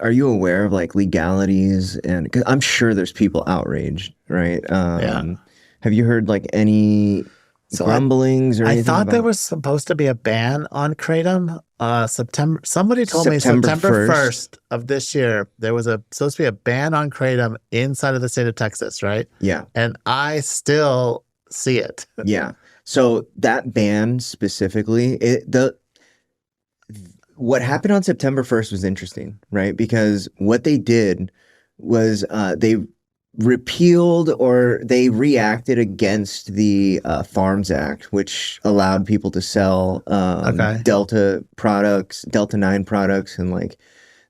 Are you aware of like legalities? And because I'm sure there's people outraged, right? Yeah. Have you heard like any So grumblings or I anything thought there about was supposed to be a ban on Kratom. September. Somebody told me September September 1st? 1st of this year there was a supposed to be a ban on Kratom inside of the state of Texas, right? Yeah, And I still see it. yeah. So that ban specifically, the what happened on September 1st was interesting, right? Because what they did was they repealed or they reacted against the Farms Act, which allowed people to sell Okay. Delta products, Delta 9 products, and like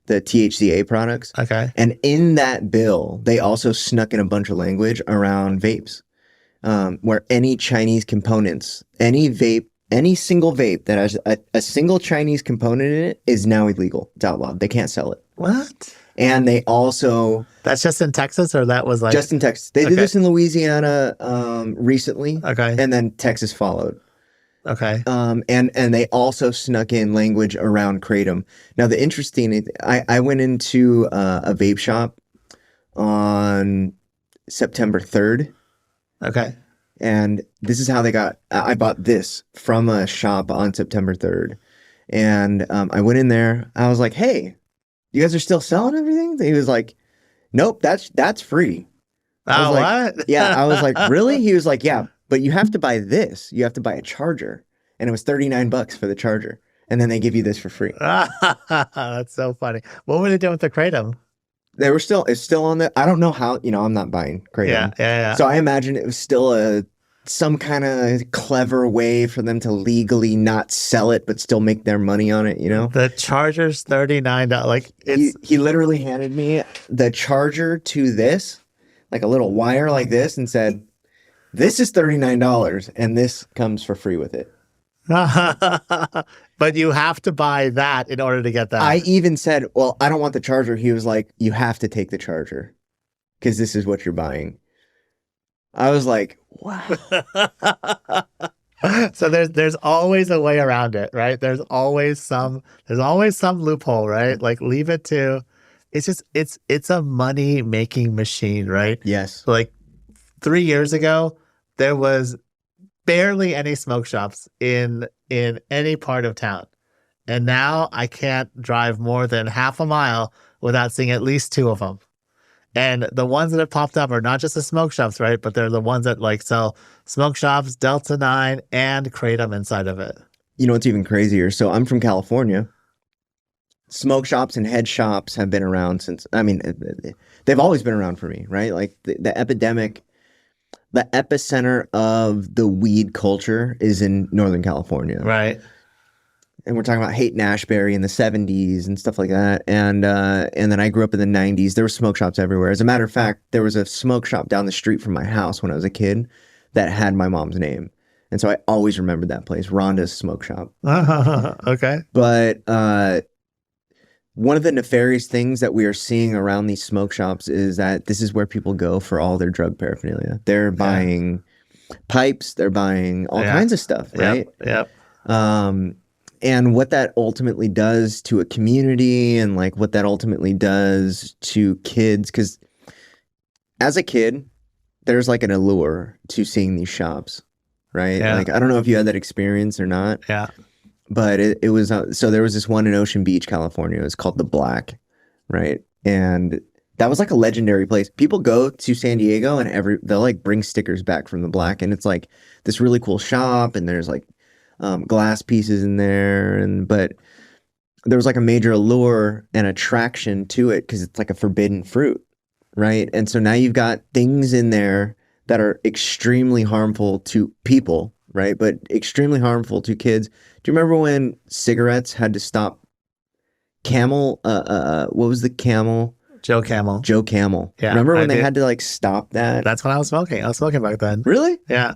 the THCA products. Okay. And in that bill, they also snuck in a bunch of language around vapes, where any Chinese components, any vape, any single vape that has a single Chinese component in it is now illegal. It's outlawed. They can't sell it. What? And they also, That's just in Texas, or that was like just in Texas, they did okay. this in Louisiana recently, Okay. and then Texas followed. Okay. And they also snuck in language around kratom. Now the interesting, I went into a vape shop on September 3rd. Okay. And this is how they got. I bought this from a shop on September 3rd. And I went in there. I was like, hey, you guys are still selling everything? He was like, nope, that's free. I was Oh, like, yeah. I was like, what? really? He was like, yeah, but you have to buy this. You have to buy a charger. And it was 39 bucks for the charger. And then they give you this for free. That's so funny. What were they doing with the kratom? It's still on the, I don't know how, I'm not buying Yeah, Kratom. yeah, So I imagine it was still some kind of clever way for them to legally not sell it, but still make their money on it, you yeah. know? The charger's $39. Like He, it's he literally handed me the charger to this, like a little wire like this, and said, this is $39 and this comes for free with it. but you have to buy that in order to get I that. even said, well, I don't want the charger. He was like, you have to take the charger because this is what you're buying. I was like, wow. So there's always a way around it, right? There's always some loophole, right? Like leave it to it's just it's a money making machine, right? Yes. Like 3 years ago, there was barely any smoke shops in any part of town. And now I can't drive more than half a mile without seeing at least two of them. And the ones that have popped up are not just the smoke shops, right? But they're the ones that like sell smoke shops, Delta 9, and Kratom inside of it. You know what's even crazier? So I'm from California. Smoke shops and head shops have been around since, I mean, they've always been around for me, right? Like the epidemic, the epicenter of the weed culture is in Northern California. Right. And we're talking about Haight and Ashbury in the 70s and stuff like that. And then I grew up in the 90s. There were smoke shops everywhere. As a matter of fact, there was a smoke shop down the street from my house when I was a kid that had my mom's name. And so I always remembered that place, Rhonda's Smoke Shop. Okay. But one of the nefarious things that we are seeing around these smoke shops is that this is where people go for all their drug paraphernalia. They're buying pipes, they're buying all Yeah. kinds of stuff, right? Yep. And what that ultimately does to a community and like what that ultimately does to kids, because as a kid, there's like an allure to seeing these shops, right? Yeah. Like, I don't know if you had that experience or not, Yeah. but it was, so there was this one in Ocean Beach, California. It was called The Black, right? And that was like a legendary place. People go to San Diego and they'll like bring stickers back from The Black. And it's like this really cool shop. And there's like glass pieces in there. But there was like a major allure and attraction to it because it's like a forbidden fruit, right? And so now you've got things in there that are extremely harmful to people, right? But extremely harmful to kids. Do you remember when cigarettes had to stop? Camel, what was the Camel? Joe Camel. Joe Camel. Yeah, Remember when I they did. had to like stop that? That's when I was smoking. I was smoking back then. Really? Yeah.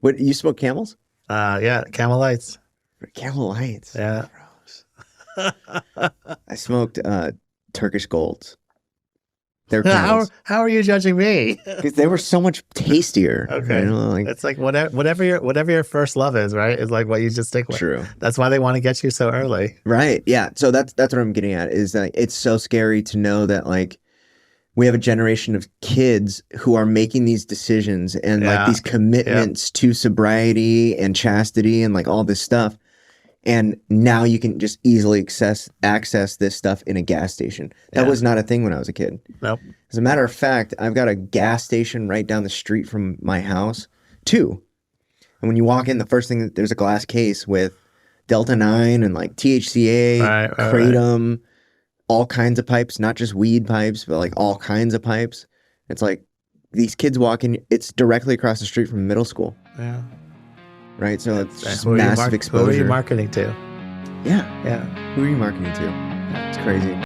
What, you smoke Camels? Yeah. Camel Lights. Camel Lights. Yeah. Gross. I smoked Turkish Golds. They're How Camels how are you judging me? because they were so much tastier. Okay. Like It's like whatever your first love is, right? Is like what you just stick with. true. That's why they want to get you so early. Right. Yeah. So that's what I'm getting at is that it's so scary to know that like we have a generation of kids who are making these decisions and like Yeah. these commitments to sobriety and chastity and like all this stuff. And now you can just easily access this stuff in a gas station. That Yeah. was not a thing when I was a kid. Nope. As a matter of fact, I've got a gas station right down the street from my house, too. And when you walk in, the first thing, there's a glass case with Delta 9 and like THCA, Right. Kratom, all kinds of pipes, not just weed pipes, but like all kinds of pipes. It's like these kids walk in, it's directly across the street from middle school, Yeah. right? So it's just Who are you massive Who are you exposure. marketing to? Yeah. Yeah. Who are you marketing to? It's crazy.